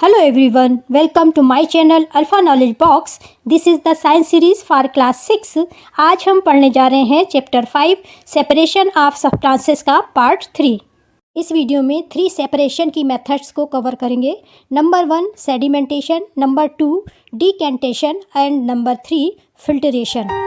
Hello everyone, welcome to my channel Alpha Knowledge Box. This is the science series for class 6. आज हम पढ़ने जा रहे हैं चैप्टर 5 सेपरेशन ऑफ सब्सटेंसेस का पार्ट 3. इस वीडियो में 3 सेपरेशन की मेथड्स को कवर करेंगे. Number 1 sedimentation, number 2 decantation and number 3 filtration.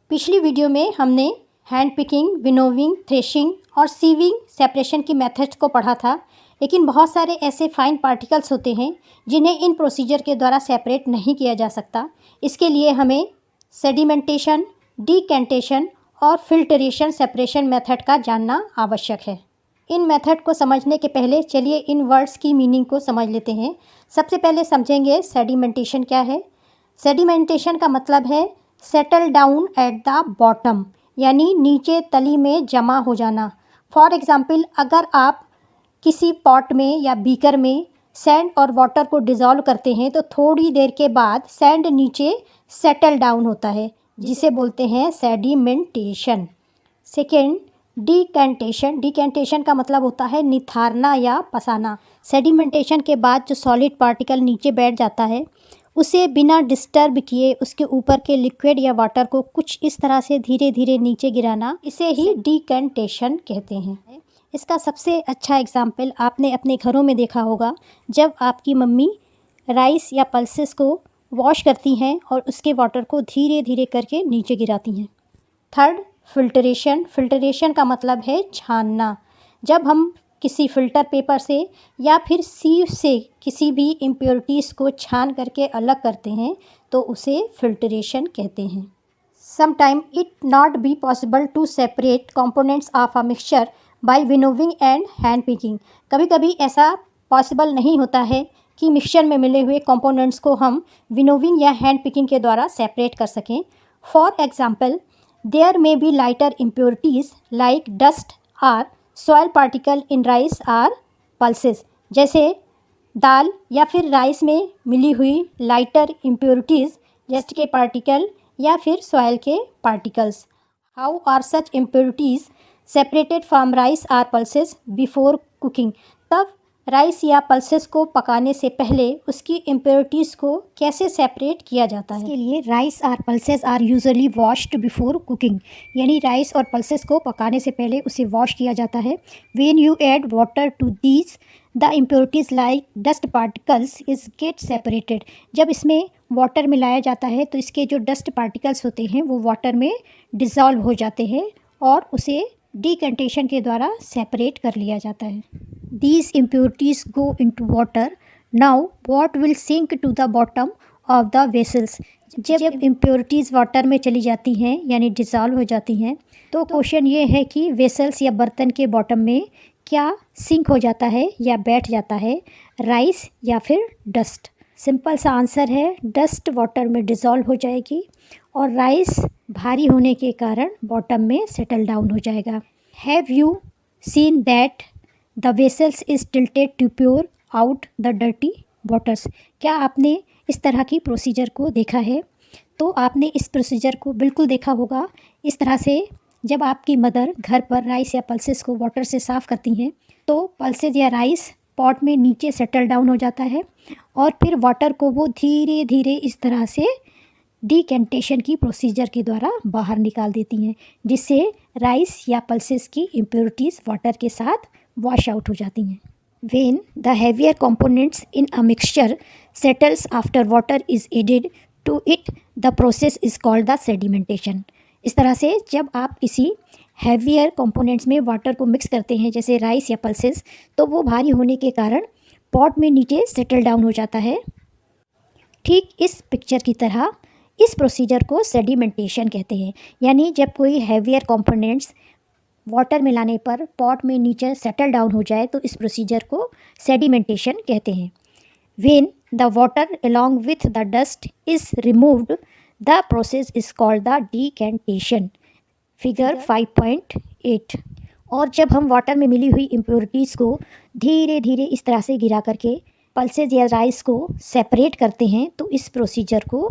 पिछली वीडियो में हमने हैंड पिकिंग, विनोविंग, थ्रेशिंग और सीविंग सेपरेशन की मेथड्स को पढ़ा था. लेकिन बहुत सारे ऐसे फाइन पार्टिकल्स होते हैं जिन्हें इन प्रोसीजर के द्वारा सेपरेट नहीं किया जा सकता. इसके लिए हमें सेडिमेंटेशन, डिकेंटेशन और फिल्टरेशन सेपरेशन मेथड का जानना आवश्यक है. इन मेथड को समझने के पहले चलिए इन वर्ड्स की मीनिंग को समझ लेते हैं. सबसे पहले समझेंगे सेडिमेंटेशन क्या है. सेडिमेंटेशन का मतलब है settle down eight the bottom, यानी नीचे तली में जमा हो जाना. फॉर एग्ज़ाम्पल, अगर आप किसी पॉट में या बीकर में सैंड और वाटर को डिज़ोल्व करते हैं तो थोड़ी देर के बाद सैंड नीचे सेटल डाउन होता है, जिसे बोलते हैं सेडिमेंटेशन. Second, decantation. डिकेंटेशन का मतलब होता है निथारना या पसाना. सेडिमेंटेशन के बाद जो सॉलिड पार्टिकल नीचे बैठ जाता है उसे बिना डिस्टर्ब किए उसके ऊपर के लिक्विड या वाटर को कुछ इस तरह से धीरे धीरे नीचे गिराना, इसे ही डिकेंटेशन कहते हैं. इसका सबसे अच्छा एग्जाम्पल आपने अपने घरों में देखा होगा, जब आपकी मम्मी राइस या पल्सेस को वॉश करती हैं और उसके वाटर को धीरे धीरे करके नीचे गिराती हैं. Third, filtration. फिल्टरेशन का मतलब है छानना. जब हम किसी फ़िल्टर पेपर से या फिर सीव से किसी भी इम्प्योरिटीज़ को छान करके अलग करते हैं तो उसे फिल्टरेशन कहते हैं. Sometime it not be possible to separate components of a mixture by winnowing and hand picking. कभी कभी ऐसा पॉसिबल नहीं होता है कि मिक्सचर में मिले हुए कंपोनेंट्स को हम विनोविंग या हैंड पिकिंग के द्वारा सेपरेट कर सकें. For example, there may be lighter impurities like dust or soil particle in rice or pulses. जैसे दाल या फिर राइस में मिली हुई लाइटर इम्प्योरिटीज़, डस्ट के पार्टिकल या फिर सॉयल के particles. How are such impurities separated from rice or pulses before cooking. तब राइस या पल्सेस को पकाने से पहले उसकी इम्प्योरिटीज़ को कैसे सेपरेट किया जाता है. इसके लिए राइस और pulses are usually washed before cooking, यानी राइस और पल्सेस को पकाने से पहले उसे वॉश किया जाता है. When you add water to these the impurities like dust particles is get separated. जब इसमें वाटर मिलाया जाता है तो इसके जो डस्ट पार्टिकल्स होते हैं वो वाटर में डिज़ोल्व हो जाते हैं और उसे डिकेंटेशन के द्वारा सेपरेट कर लिया जाता है. These impurities go into water. Now what will sink to the bottom of the vessels. जब impurities वाटर में चली जाती हैं यानी डिज़ोल्व हो जाती हैं तो क्वेश्चन ये है कि वेसल्स या बर्तन के बॉटम में क्या सिंक हो जाता है या बैठ जाता है, राइस या फिर डस्ट. सिंपल सा आंसर है, डस्ट वाटर में डिज़ोल्व हो जाएगी और राइस भारी होने के कारण बॉटम में सेटल डाउन हो जाएगा. Have you seen that the vessels is tilted to pour out the dirty waters. क्या आपने इस तरह की प्रोसीजर को देखा है? तो आपने इस प्रोसीजर को बिल्कुल देखा होगा. इस तरह से जब आपकी मदर घर पर राइस या पल्सेस को वाटर से साफ़ करती हैं तो पल्सेस या राइस पॉट में नीचे सेटल डाउन हो जाता है और फिर वाटर को वो धीरे धीरे इस तरह से डिकेंटेशन की प्रोसीजर के द्वारा बाहर निकाल देती हैं, जिससे राइस या पल्सेस की इम्प्योरिटीज़ वाटर के साथ वॉश आउट हो जाती हैं. When the heavier components in a mixture settles after water is added to it, the process is called the sedimentation. इस तरह से जब आप किसी heavier components में वाटर को मिक्स करते हैं जैसे राइस या पल्सेस, तो वो भारी होने के कारण पॉट में नीचे सेटल डाउन हो जाता है. ठीक इस पिक्चर की तरह इस प्रोसीजर को सेडिमेंटेशन कहते हैं, यानी जब कोई हेवियर कंपोनेंट्स वाटर मिलाने पर पॉट में नीचे सेटल डाउन हो जाए तो इस प्रोसीजर को सेडिमेंटेशन कहते हैं. When the water along with the dust is removed the process is called the decantation. Figure 5.8. और जब हम वाटर में मिली हुई इम्प्योरिटीज़ को धीरे धीरे इस तरह से गिरा करके पल्सेस या राइस को सेपरेट करते हैं तो इस प्रोसीजर को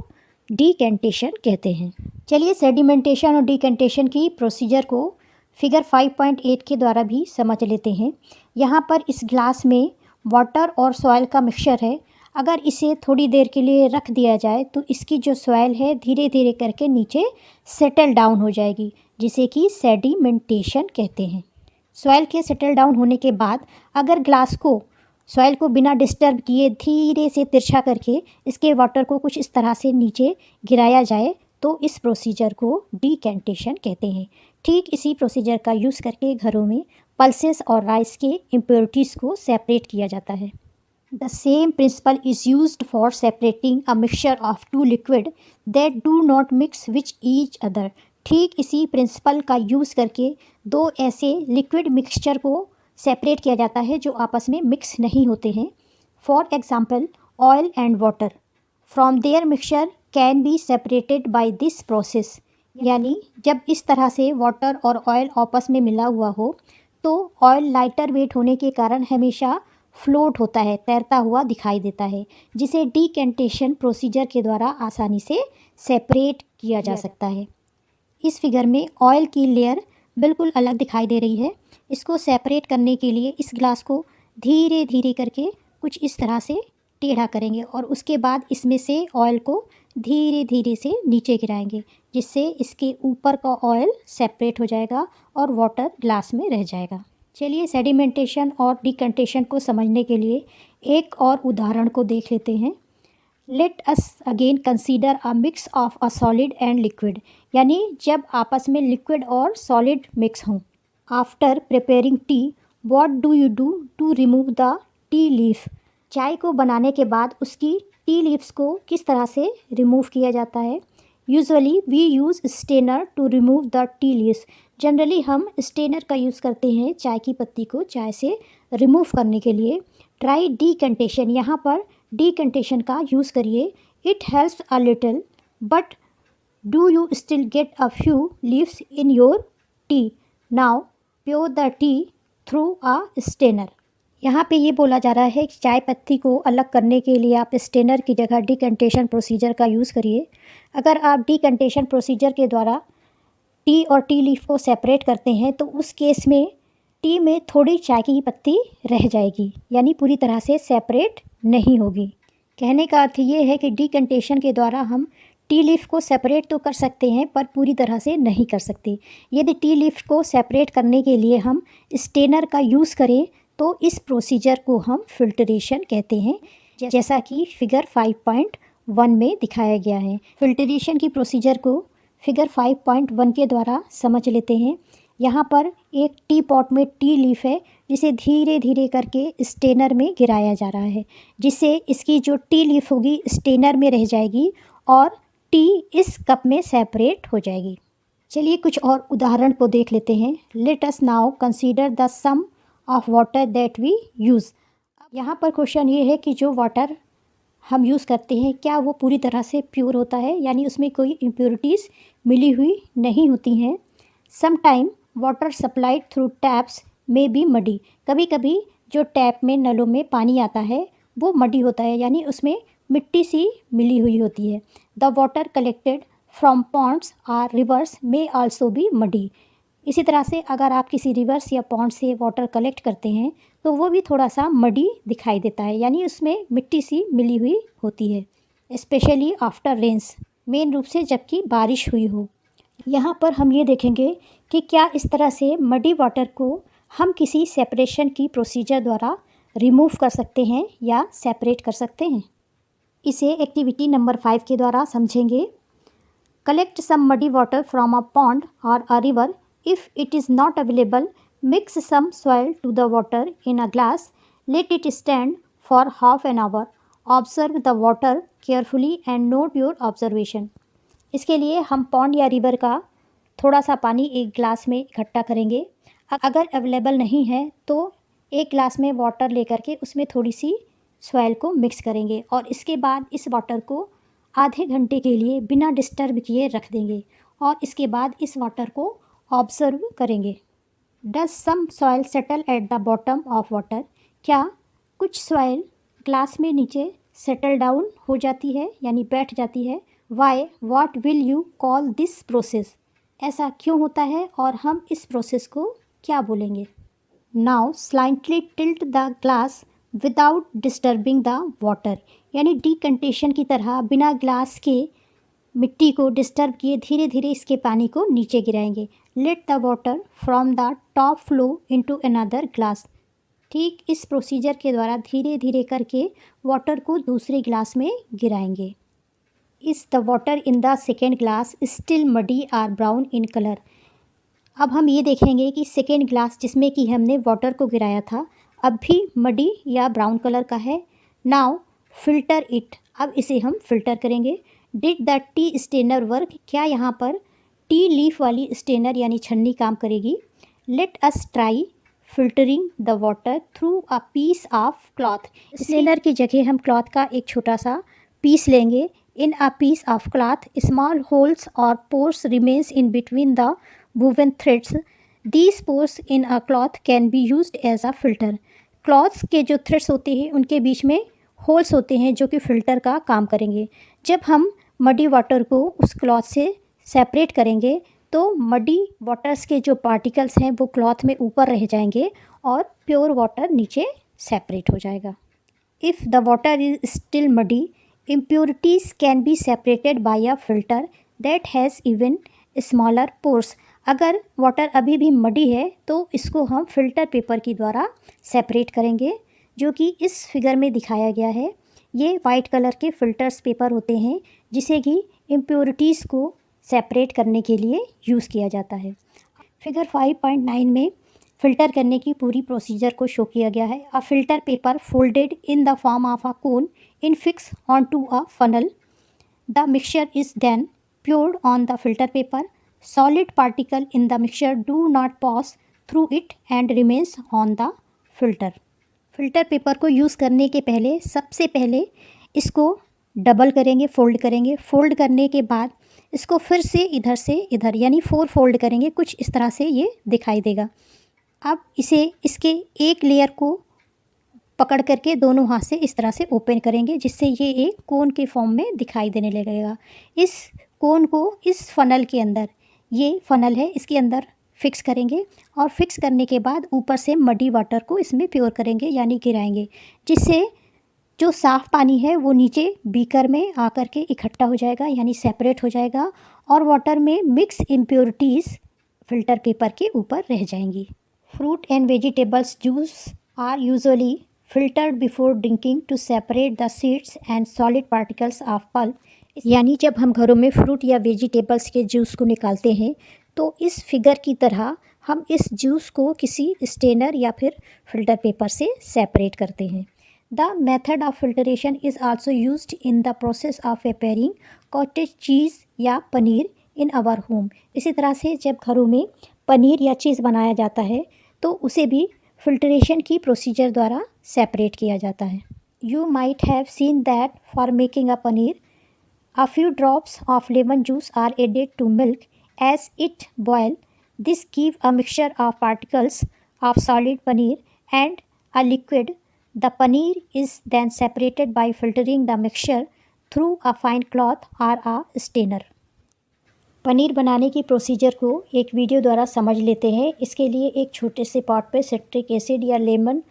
डीकेंटेशन कहते हैं। चलिए सेडिमेंटेशन और डीकेंटेशन की प्रोसीजर को फिगर 5.8 के द्वारा भी समझ लेते हैं। यहाँ पर इस ग्लास में वाटर और सॉइल का मिक्सचर है। अगर इसे थोड़ी देर के लिए रख दिया जाए तो इसकी जो सॉइल है धीरे धीरे करके नीचे सेटल डाउन हो जाएगी, जिसे कि सेडिमेंटेशन कहते हैं। सॉइल के सेटल डाउन होने के बाद अगर ग्लास को सॉइल को बिना डिस्टर्ब किए धीरे से तिरछा करके इसके वाटर को कुछ इस तरह से नीचे गिराया जाए तो इस प्रोसीजर को डीकेंटेशन कहते हैं। ठीक इसी प्रोसीजर का यूज़ करके घरों में पल्सेस और राइस के इम्प्योरिटीज़ को सेपरेट किया जाता है। The same principle is used for separating a mixture of two liquid that do not mix with each other. ठीक इसी प्रिंसिपल का यूज़ करके दो ऐसे लिक्विड मिक्सचर को सेपरेट किया जाता है जो आपस में मिक्स नहीं होते हैं। For example oil and water from their mixture can be separated by this process. यानी जब इस तरह से वाटर और ऑयल आपस में मिला हुआ हो तो ऑयल लाइटर वेट होने के कारण हमेशा फ्लोट होता है, तैरता हुआ दिखाई देता है, जिसे डीकेंटेशन प्रोसीजर के द्वारा आसानी से सेपरेट किया जा सकता है। इस फिगर में ऑयल की लेयर बिल्कुल अलग दिखाई दे रही है। इसको सेपरेट करने के लिए इस ग्लास को धीरे धीरे करके कुछ इस तरह से टेढ़ा करेंगे और उसके बाद इसमें से ऑयल को धीरे धीरे से नीचे गिराएंगे, जिससे इसके ऊपर का ऑयल सेपरेट हो जाएगा और वाटर ग्लास में रह जाएगा। चलिए सेडिमेंटेशन और डीकेंटेशन को समझने के लिए एक और उदाहरण को देख लेते हैं। Let us again consider a mix of a solid and liquid. यानी जब आपस में लिक्विड और सॉलिड मिक्स हों। After preparing tea what do you do to remove the tea leaf. चाय को बनाने के बाद उसकी टी लीव्स को किस तरह से रिमूव किया जाता है। Usually we use strainer to remove the tea leaves. Generally हम स्टेनर का यूज़ करते हैं चाय की पत्ती को चाय से रिमूव करने के लिए। ट्राई डीकेंटेशन, यहाँ पर डीकेंटेशन का यूज़ करिए। It helps a little but do you still get a few leaves in your tea. Now pour the tea through a strainer. यहाँ पे ये बोला जा रहा है कि चाय पत्ती को अलग करने के लिए आप स्टेनर की जगह डीकेंटेशन प्रोसीजर का यूज़ करिए। अगर आप डीकेंटेशन प्रोसीजर के द्वारा टी और टी लीफ को सेपरेट करते हैं तो उस केस में टी में थोड़ी चाय की पत्ती रह जाएगी, यानी पूरी तरह से सेपरेट नहीं होगी। कहने का अर्थ ये है कि डीकेंटेशन के द्वारा हम टी लीफ को सेपरेट तो कर सकते हैं पर पूरी तरह से नहीं कर सकते। यदि टी लीफ को सेपरेट करने के लिए हम स्टेनर का यूज़ करें तो इस प्रोसीजर को हम फिल्टरेशन कहते हैं, जैसा कि फिगर 5.1 में दिखाया गया है। फिल्टरेशन की प्रोसीजर को फिगर 5.1 के द्वारा समझ लेते हैं। यहाँ पर एक टी पॉट में टी लीफ है जिसे धीरे धीरे करके स्टेनर में गिराया जा रहा है, जिससे इसकी जो टी लीफ होगी स्टेनर में रह जाएगी और टी इस कप में सेपरेट हो जाएगी। चलिए कुछ और उदाहरण को देख लेते हैं। Let us now consider the some of water that we use. यहाँ पर क्वेश्चन ये है कि जो वाटर हम यूज़ करते हैं क्या वो पूरी तरह से प्योर होता है, यानी उसमें कोई इम्प्योरिटीज़ मिली हुई नहीं होती हैं। Sometime water supplied through taps may be muddy. कभी कभी जो टैप में नलों में पानी आता है वो मडी होता है, यानी उसमें मिट्टी सी मिली हुई होती है। The water collected from ponds or rivers may also be muddy. इसी तरह से अगर आप किसी रिवर्स या पॉन्ड से वाटर कलेक्ट करते हैं तो वो भी थोड़ा सा मडी दिखाई देता है, यानी उसमें मिट्टी सी मिली हुई होती है। स्पेशली आफ्टर रेंस, मेन रूप से जबकि बारिश हुई हो। यहाँ पर हम ये देखेंगे कि क्या इस तरह से मडी वाटर को हम किसी सेपरेशन की प्रोसीजर द्वारा रिमूव कर सकते हैं या सेपरेट कर सकते हैं। इसे एक्टिविटी नंबर 5 के द्वारा समझेंगे। Collect some muddy water from a pond और a river. If it is not available, mix some soil to the water in a glass. Let it stand for half an hour. Observe the water carefully and note your observation. इसके लिए हम pond या river का थोड़ा सा पानी एक glass में इकट्ठा करेंगे। अगर अवेलेबल नहीं है तो एक ग्लास में वाटर लेकर के उसमें थोड़ी सी सॉइल को मिक्स करेंगे और इसके बाद इस वाटर को आधे घंटे के लिए बिना डिस्टर्ब किए रख देंगे और इसके बाद इस वाटर को ऑब्जर्व करेंगे। Does some soil settle at the bottom of water. क्या कुछ सॉइल ग्लास में नीचे सेटल डाउन हो जाती है, यानी बैठ जाती है why what will you call this process, ऐसा क्यों होता है और हम इस प्रोसेस को क्या बोलेंगे। Now slightly tilt the glass without disturbing the water, यानी डिकंटेशन की तरह बिना ग्लास के मिट्टी को डिस्टर्ब किए धीरे धीरे इसके पानी को नीचे गिराएंगे। Let the water from the top flow into another glass, ठीक इस प्रोसीजर के द्वारा धीरे धीरे करके वाटर को दूसरे ग्लास में गिराएंगे। Is the water in the second glass still muddy or brown in colour, अब हम ये देखेंगे कि सेकेंड ग्लास जिसमें कि हमने वाटर को गिराया था अब भी मडी या ब्राउन कलर का है। नाउ फिल्टर इट, अब इसे हम फिल्टर करेंगे। Did the tea strainer work, क्या यहाँ पर टी लीफ वाली स्टेनर यानी छन्नी काम करेगी। Let us try filtering the water through a piece of cloth, strainer की जगह हम क्लॉथ का एक छोटा सा पीस लेंगे। In a piece of cloth small holes और pores remains in between the woven threads. These pores in a cloth can be used as a filter. Clothes के जो थ्रेड्स होते हैं उनके बीच में होल्स होते हैं जो कि फ़िल्टर का काम करेंगे। जब हम मडी वाटर को उस क्लॉथ से सेपरेट करेंगे तो मडी वाटर्स के जो पार्टिकल्स हैं वो क्लॉथ में ऊपर रह जाएंगे और प्योर वाटर नीचे सेपरेट हो जाएगा। If the water is still muddy, impurities can be separated bye a filter that has even smaller pores, अगर वाटर अभी भी मडी है तो इसको हम फ़िल्टर पेपर के द्वारा सेपरेट करेंगे, जो कि इस फिगर में दिखाया गया है। ये वाइट कलर के फ़िल्टर्स पेपर होते हैं जिसे कि इम्प्योरिटीज़ को सेपरेट करने के लिए यूज़ किया जाता है। फिगर 5.9 में फ़िल्टर करने की पूरी प्रोसीजर को शो किया गया है। A filter paper folded in the form of a cone in fix on to a funnel, the mixture is then poured on the filter paper. Solid particle in the mixture do not pass through it and remains on the filter. Filter paper को use करने के पहले सबसे पहले इसको double करेंगे, fold करेंगे। Fold करने के बाद इसको फिर से इधर यानी 4 फोल्ड करेंगे, कुछ इस तरह से ये दिखाई देगा। अब इसे इसके एक लेयर को पकड़ करके दोनों हाथ से इस तरह से ओपन करेंगे जिससे ये एक कोन के फॉर्म में दिखाई देने लगेगा। इस कोन को इस फनल के अंदर, ये फनल है इसके अंदर फिक्स करेंगे और फिक्स करने के बाद ऊपर से मडी वाटर को इसमें प्योर करेंगे यानी गिराएंगे, जिससे जो साफ़ पानी है वो नीचे बीकर में आकर के इकट्ठा हो जाएगा यानी सेपरेट हो जाएगा और वाटर में मिक्स इम्प्योरिटीज़ फ़िल्टर पेपर के ऊपर रह जाएंगी। Fruit and vegetables juice are usually filtered before drinking to separate the seeds and solid particles of pulp, यानी जब हम घरों में फ्रूट या वेजिटेबल्स के जूस को निकालते हैं तो इस फिगर की तरह हम इस जूस को किसी स्टेनर या फिर फिल्टर पेपर से सेपरेट करते हैं। The method of filtration is also used in the process of preparing cottage चीज़ या पनीर इन आवर होम, इसी तरह से जब घरों में पनीर या चीज़ बनाया जाता है तो उसे भी फिल्ट्रेशन की प्रोसीजर द्वारा सेपरेट किया जाता है। You might have seen that for making a paneer a few drops of lemon juice are added to milk as it boil, this give a mixture of particles of solid paneer and a liquid. The paneer is then separated by filtering the mixture through a fine cloth or a Steiner. Paneer बनाने की procedure को एक video द्वारा समझ लेते हैं। इसके लिए एक छोटे से पॉट पे सिट्रिक एसिड या लेमन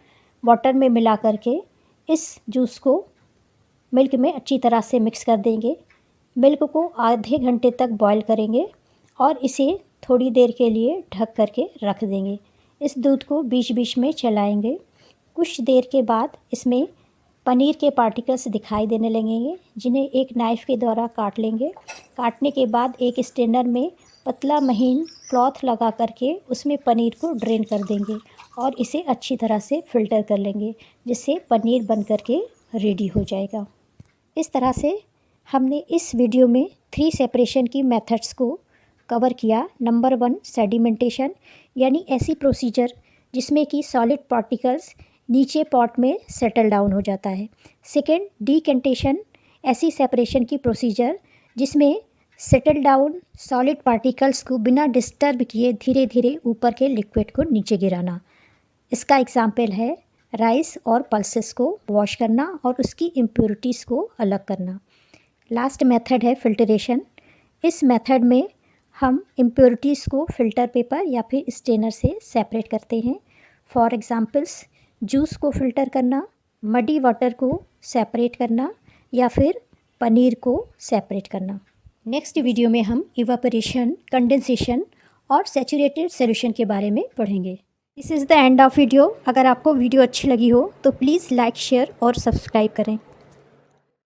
वाटर में मिला करके इस जूस को मिल्क में अच्छी तरह से मिक्स कर देंगे। मिल्क को आधे घंटे तक बॉईल करेंगे और इसे थोड़ी देर के लिए ढक करके रख देंगे। इस दूध को बीच बीच में चलाएंगे। कुछ देर के बाद इसमें पनीर के पार्टिकल्स दिखाई देने लगेंगे जिन्हें एक नाइफ़ के द्वारा काट लेंगे। काटने के बाद एक स्ट्रेनर में पतला महीन क्लॉथ लगा करके उसमें पनीर को ड्रेन कर देंगे और इसे अच्छी तरह से फ़िल्टर कर लेंगे जिससे पनीर बन करके रेडी हो जाएगा। इस तरह से हमने इस वीडियो में 3 सेपरेशन की मेथड्स को कवर किया। नंबर 1 सेडिमेंटेशन, यानी ऐसी प्रोसीजर जिसमें कि सॉलिड पार्टिकल्स नीचे पॉट में सेटल डाउन हो जाता है। सेकेंड डीकेंटेशन, ऐसी सेपरेशन की प्रोसीजर जिसमें सेटल डाउन सॉलिड पार्टिकल्स को बिना डिस्टर्ब किए धीरे धीरे ऊपर के लिक्विड को नीचे गिराना। इसका एग्जाम्पल है राइस और पल्सेस को वॉश करना और उसकी इम्प्योरिटीज़ को अलग करना। लास्ट मेथड है फिल्टरेशन। इस मेथड में हम इम्प्योरिटीज़ को फ़िल्टर पेपर या फिर स्ट्रेनर से सेपरेट करते हैं। फॉर एग्ज़ाम्पल्स, जूस को फ़िल्टर करना, मडी वाटर को सेपरेट करना या फिर पनीर को सेपरेट करना। नेक्स्ट वीडियो में हम इवापोरेशन, कंडेंसेशन और सैचुरेटेड सॉल्यूशन के बारे में पढ़ेंगे। This is the end of video. अगर आपको वीडियो अच्छी लगी हो तो प्लीज़ लाइक, शेयर और सब्सक्राइब करें।